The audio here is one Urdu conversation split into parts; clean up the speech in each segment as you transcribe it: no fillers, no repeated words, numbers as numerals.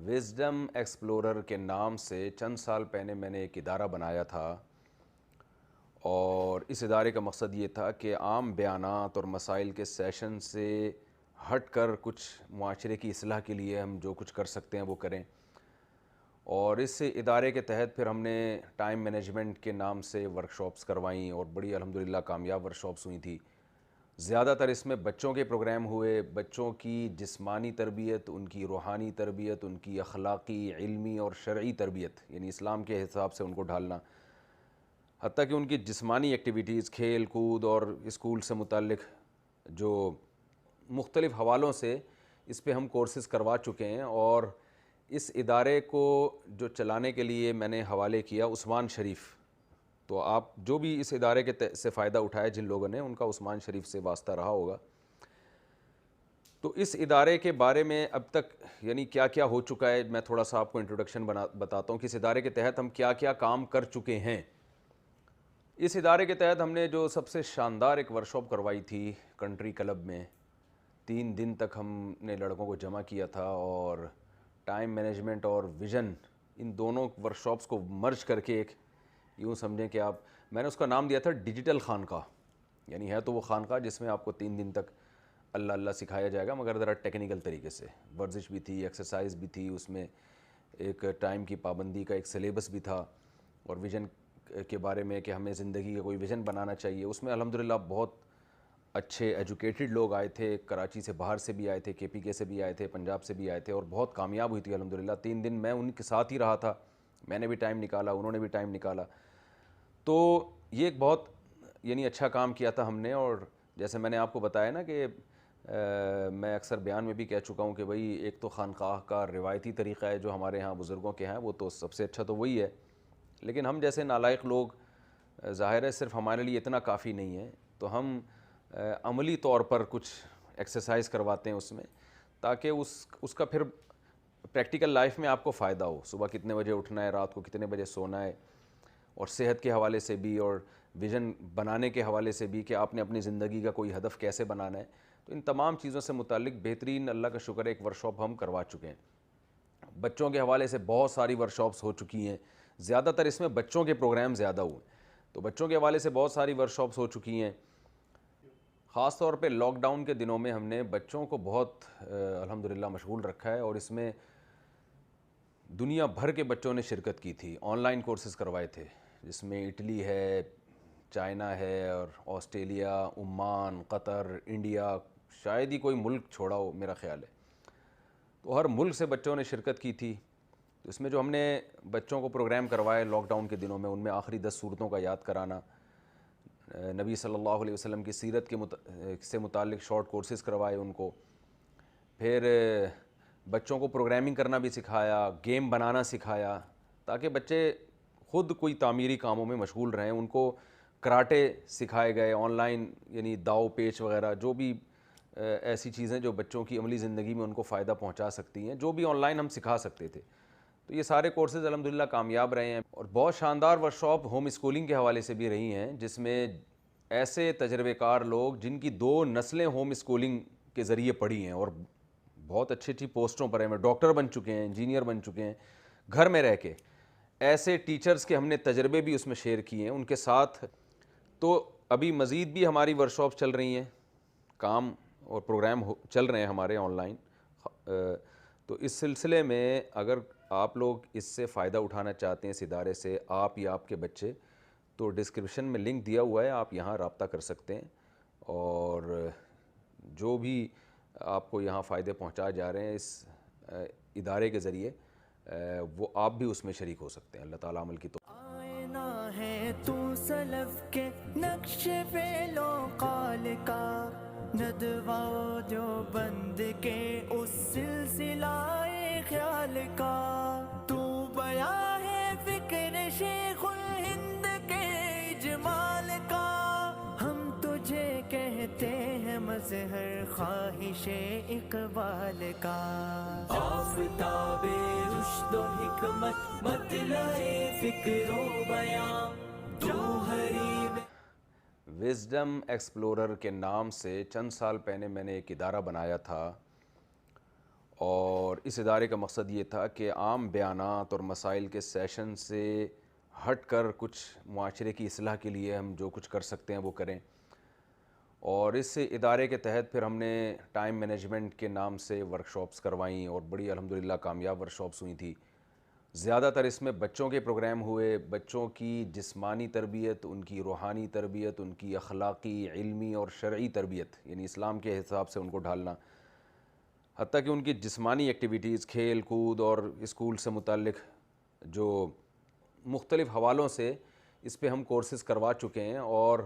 وزڈم ایکسپلورر کے نام سے چند سال پہلے میں نے ایک ادارہ بنایا تھا، اور اس ادارے کا مقصد یہ تھا کہ عام بیانات اور مسائل کے سیشن سے ہٹ کر کچھ معاشرے کی اصلاح کے لیے ہم جو کچھ کر سکتے ہیں وہ کریں۔ اور اس ادارے کے تحت پھر ہم نے ٹائم مینجمنٹ کے نام سے ورکشاپس کروائیں، اور بڑی الحمدللہ کامیاب ورکشاپس ہوئی تھیں۔ زیادہ تر اس میں بچوں کے پروگرام ہوئے، بچوں کی جسمانی تربیت، ان کی روحانی تربیت، ان کی اخلاقی، علمی اور شرعی تربیت، یعنی اسلام کے حساب سے ان کو ڈھالنا، حتیٰ کہ ان کی جسمانی ایکٹیویٹیز، کھیل کود اور اسکول سے متعلق جو مختلف حوالوں سے اس پہ ہم کورسز کروا چکے ہیں۔ اور اس ادارے کو جو چلانے کے لیے میں نے حوالے کیا عثمان شریف، تو آپ جو بھی اس ادارے کے سے فائدہ اٹھائے جن لوگوں نے، ان کا عثمان شریف سے واسطہ رہا ہوگا۔ تو اس ادارے کے بارے میں اب تک یعنی کیا کیا ہو چکا ہے، میں تھوڑا سا آپ کو انٹروڈکشن بتاتا ہوں کہ اس ادارے کے تحت ہم کیا کیا کام کر چکے ہیں۔ اس ادارے کے تحت ہم نے جو سب سے شاندار ایک ورکشاپ کروائی تھی کنٹری کلب میں، 3 دن تک ہم نے لڑکوں کو جمع کیا تھا، اور ٹائم مینجمنٹ اور ویژن ان دونوں ورکشاپس کو مرج کر کے ایک یوں سمجھیں کہ میں نے اس کا نام دیا تھا ڈیجیٹل خانقاہ۔ یعنی ہے تو وہ خانقاہ جس میں آپ کو 3 دن تک اللہ اللہ سکھایا جائے گا، مگر ذرا ٹیکنیکل طریقے سے، ورزش بھی تھی، ایکسرسائز بھی تھی، اس میں ایک ٹائم کی پابندی کا ایک سلیبس بھی تھا، اور ویژن کے بارے میں کہ ہمیں زندگی کا کوئی ویژن بنانا چاہیے۔ اس میں الحمدللہ بہت اچھے ایجوکیٹڈ لوگ آئے تھے، کراچی سے باہر سے بھی آئے تھے، KPK سے بھی آئے تھے، پنجاب سے بھی آئے تھے، اور بہت کامیاب ہوئی تھی الحمدللہ۔ 3 دن میں ان کے ساتھ ہی رہا تھا، میں نے بھی ٹائم نکالا، انہوں نے بھی ٹائم نکالا۔ تو یہ ایک بہت یعنی اچھا کام کیا تھا ہم نے۔ اور جیسے میں نے آپ کو بتایا نا کہ میں اکثر بیان میں بھی کہہ چکا ہوں کہ بھئی ایک تو خانقاہ کا روایتی طریقہ ہے جو ہمارے ہاں بزرگوں کے ہیں، وہ تو سب سے اچھا تو وہی ہے، لیکن ہم جیسے نالائق لوگ ظاہر ہے صرف ہمارے لیے اتنا کافی نہیں ہے، تو ہم عملی طور پر کچھ ایکسرسائز کرواتے ہیں اس میں، تاکہ اس کا پھر پریکٹیکل لائف میں آپ کو فائدہ ہو۔ صبح کتنے بجے اٹھنا ہے، رات کو کتنے بجے سونا ہے، اور صحت کے حوالے سے بھی، اور ویژن بنانے کے حوالے سے بھی کہ آپ نے اپنی زندگی کا کوئی ہدف کیسے بنانا ہے۔ تو ان تمام چیزوں سے متعلق بہترین اللہ کا شکر ہے ایک ورکشاپ ہم کروا چکے ہیں۔ بچوں کے حوالے سے بہت ساری ورکشاپس ہو چکی ہیں، زیادہ تر اس میں بچوں کے پروگرام زیادہ ہوئے، تو بچوں کے حوالے سے بہت ساری ورکشاپس ہو چکی ہیں۔ خاص طور پہ لاک ڈاؤن کے دنوں میں ہم نے بچوں کو بہت الحمدللہ مشغول رکھا ہے، اور اس میں دنیا بھر کے بچوں نے شرکت کی تھی۔ آن لائن کورسز کروائے تھے، جس میں اٹلی ہے، چائنا ہے، اور آسٹریلیا، عمان، قطر، انڈیا، شاید ہی کوئی ملک چھوڑا ہو میرا خیال ہے۔ تو ہر ملک سے بچوں نے شرکت کی تھی۔ تو اس میں جو ہم نے بچوں کو پروگرام کروائے لاک ڈاؤن کے دنوں میں، ان میں آخری 10 صورتوں کا یاد کرانا، نبی صلی اللہ علیہ وسلم کی سیرت سے متعلق شارٹ کورسز کروائے ان کو، پھر بچوں کو پروگرامنگ کرنا بھی سکھایا، گیم بنانا سکھایا، تاکہ بچے خود کوئی تعمیری کاموں میں مشغول رہیں۔ ان کو کراٹے سکھائے گئے آن لائن، یعنی داؤ پیچ وغیرہ، جو بھی ایسی چیزیں جو بچوں کی عملی زندگی میں ان کو فائدہ پہنچا سکتی ہیں، جو بھی آن لائن ہم سکھا سکتے تھے۔ تو یہ سارے کورسز الحمدللہ کامیاب رہے ہیں، اور بہت شاندار ورکشاپ ہوم اسکولنگ کے حوالے سے بھی رہی ہیں، جس میں ایسے تجربے کار لوگ جن کی 2 نسلیں ہوم اسکولنگ کے ذریعے پڑھی ہیں، اور بہت اچھی اچھی پوسٹوں پر ہیں، وہ ڈاکٹر بن چکے ہیں، انجینئر بن چکے ہیں گھر میں رہ کے، ایسے ٹیچرز کے ہم نے تجربے بھی اس میں شیئر کیے ہیں ان کے ساتھ۔ تو ابھی مزید بھی ہماری ورکشاپ چل رہی ہیں، کام اور پروگرام چل رہے ہیں ہمارے آن لائن۔ تو اس سلسلے میں اگر آپ لوگ اس سے فائدہ اٹھانا چاہتے ہیں اس ادارے سے، آپ یا آپ کے بچے، تو ڈسکرپشن میں لنک دیا ہوا ہے، آپ یہاں رابطہ کر سکتے ہیں، اور جو بھی آپ کو یہاں فائدے پہنچائے جا رہے ہیں اس ادارے کے ذریعے، وہ آپ بھی اس میں شریک ہو سکتے ہیں۔ اللہ تعالیٰ عمل کی آئینہ ہے تو سلف کے نقش فعل و قال کا، ندوہ جو بند کے اس سلسلہ خیال کا، تو بیان ہے فکر شیخ الہند کے اجمال کا، ہم تجھے کہتے ہیں مظہر خواہش اقبال کا، آفتاب رشد و حکمت مطلع فکر و بیان جوہری میں۔ وزڈم ایکسپلورر کے نام سے چند سال پہلے میں نے ایک ادارہ بنایا تھا، اور اس ادارے کا مقصد یہ تھا کہ عام بیانات اور مسائل کے سیشن سے ہٹ کر کچھ معاشرے کی اصلاح کے لیے ہم جو کچھ کر سکتے ہیں وہ کریں. اور اس ادارے کے تحت پھر ہم نے ٹائم مینجمنٹ کے نام سے ورکشاپس کروائیں اور بڑی الحمدللہ کامیاب ورکشاپس ہوئی تھی. زیادہ تر اس میں بچوں کے پروگرام ہوئے، بچوں کی جسمانی تربیت، ان کی روحانی تربیت، ان کی اخلاقی، علمی اور شرعی تربیت، یعنی اسلام کے حساب سے ان کو ڈھالنا، حتیٰ کہ ان کی جسمانی ایکٹیویٹیز، کھیل کود اور اسکول سے متعلق جو مختلف حوالوں سے اس پہ ہم کورسز کروا چکے ہیں. اور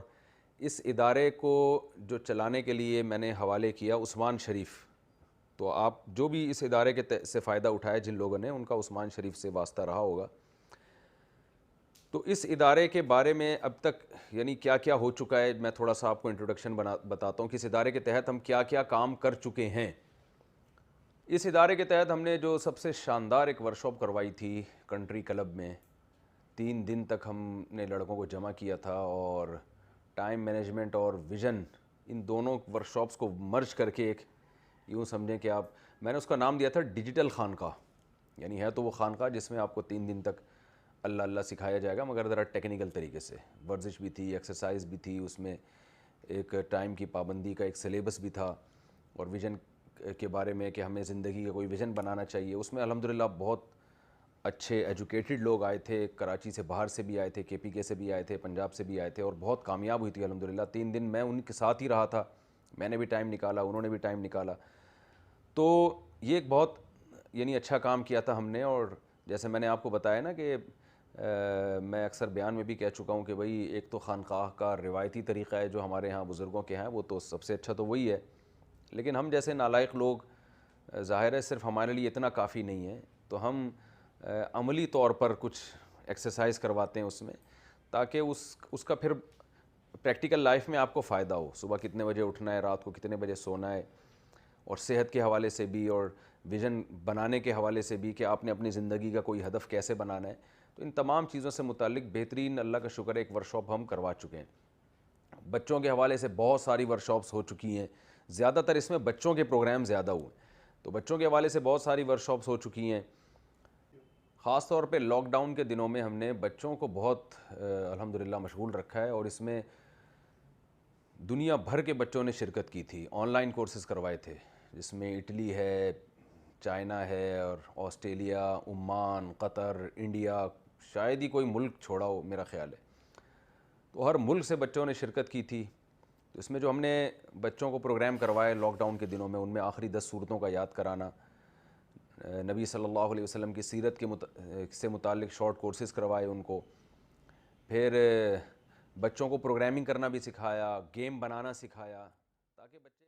اس ادارے کو جو چلانے کے لیے میں نے حوالے کیا عثمان شریف. تو آپ جو بھی اس ادارے کے سے فائدہ اٹھائے جن لوگوں نے، ان کا عثمان شریف سے واسطہ رہا ہوگا. تو اس ادارے کے بارے میں اب تک یعنی کیا کیا ہو چکا ہے، میں تھوڑا سا آپ کو انٹروڈکشن بتاتا ہوں کہ اس ادارے کے تحت ہم کیا کیا کام کر چکے ہیں. اس ادارے کے تحت ہم نے جو سب سے شاندار ایک ورکشاپ کروائی تھی کنٹری کلب میں. 3 دن تک ہم نے لڑکوں کو جمع کیا تھا اور ٹائم مینجمنٹ اور ویژن، ان دونوں ورکشاپس کو مرج کر کے ایک یوں سمجھیں کہ آپ، میں نے اس کا نام دیا تھا ڈیجیٹل خانقاہ. یعنی ہے تو وہ خانقاہ جس میں آپ کو 3 دن تک اللہ اللہ سکھایا جائے گا، مگر ذرا ٹیکنیکل طریقے سے. ورزش بھی تھی، ایکسرسائز بھی تھی، اس میں ایک ٹائم کی پابندی کا ایک سلیبس بھی تھا، اور ویژن کے بارے میں کہ ہمیں زندگی کا کوئی ویژن بنانا چاہیے. اس میں الحمدللہ بہت اچھے ایجوکیٹڈ لوگ آئے تھے، کراچی سے باہر سے بھی آئے تھے، کے پی کے سے بھی آئے تھے، پنجاب سے بھی آئے تھے، اور بہت کامیاب ہوئی تھی الحمدللہ. 3 دن میں ان کے ساتھ ہی رہا تھا، میں نے بھی ٹائم نکالا، انہوں نے بھی ٹائم نکالا. تو یہ ایک بہت یعنی اچھا کام کیا تھا ہم نے. اور جیسے میں نے آپ کو بتایا نا کہ میں اکثر بیان میں بھی کہہ چکا ہوں کہ بھئی ایک تو خانقاہ کا روایتی طریقہ ہے جو ہمارے ہاں بزرگوں کے ہیں، وہ تو سب سے اچھا تو وہی ہے. لیکن ہم جیسے نالائق لوگ، ظاہر ہے صرف ہمارے لیے اتنا کافی نہیں ہے، تو ہم عملی طور پر کچھ ایکسرسائز کرواتے ہیں اس میں، تاکہ اس کا پھر پریکٹیکل لائف میں آپ کو فائدہ ہو. صبح کتنے بجے اٹھنا ہے، رات کو کتنے بجے سونا ہے، اور صحت کے حوالے سے بھی اور ویژن بنانے کے حوالے سے بھی کہ آپ نے اپنی زندگی کا کوئی ہدف کیسے بنانا ہے. تو ان تمام چیزوں سے متعلق بہترین، اللہ کا شکر ہے، ایک ورکشاپ ہم کروا چکے ہیں. بچوں کے حوالے سے بہت ساری ورکشاپس ہو چکی ہیں، زیادہ تر اس میں بچوں کے پروگرام زیادہ ہوئے. تو بچوں کے حوالے سے بہت ساری ورکشاپس ہو چکی ہیں. خاص طور پہ لاک ڈاؤن کے دنوں میں ہم نے بچوں کو بہت الحمدللہ مشغول رکھا ہے، اور اس میں دنیا بھر کے بچوں نے شرکت کی تھی. آن لائن کورسز کروائے تھے، جس میں اٹلی ہے، چائنا ہے، اور آسٹریلیا، عمان، قطر، انڈیا، شاید ہی کوئی ملک چھوڑا ہو میرا خیال ہے. تو ہر ملک سے بچوں نے شرکت کی تھی. تو اس میں جو ہم نے بچوں کو پروگرام کروائے لاک ڈاؤن کے دنوں میں، ان میں آخری 10 صورتوں کا یاد کرانا، نبی صلی اللہ علیہ وسلم کی سیرت کے سے متعلق شارٹ کورسز کروائے ان کو. پھر بچوں کو پروگرامنگ کرنا بھی سکھایا، گیم بنانا سکھایا، تاکہ بچے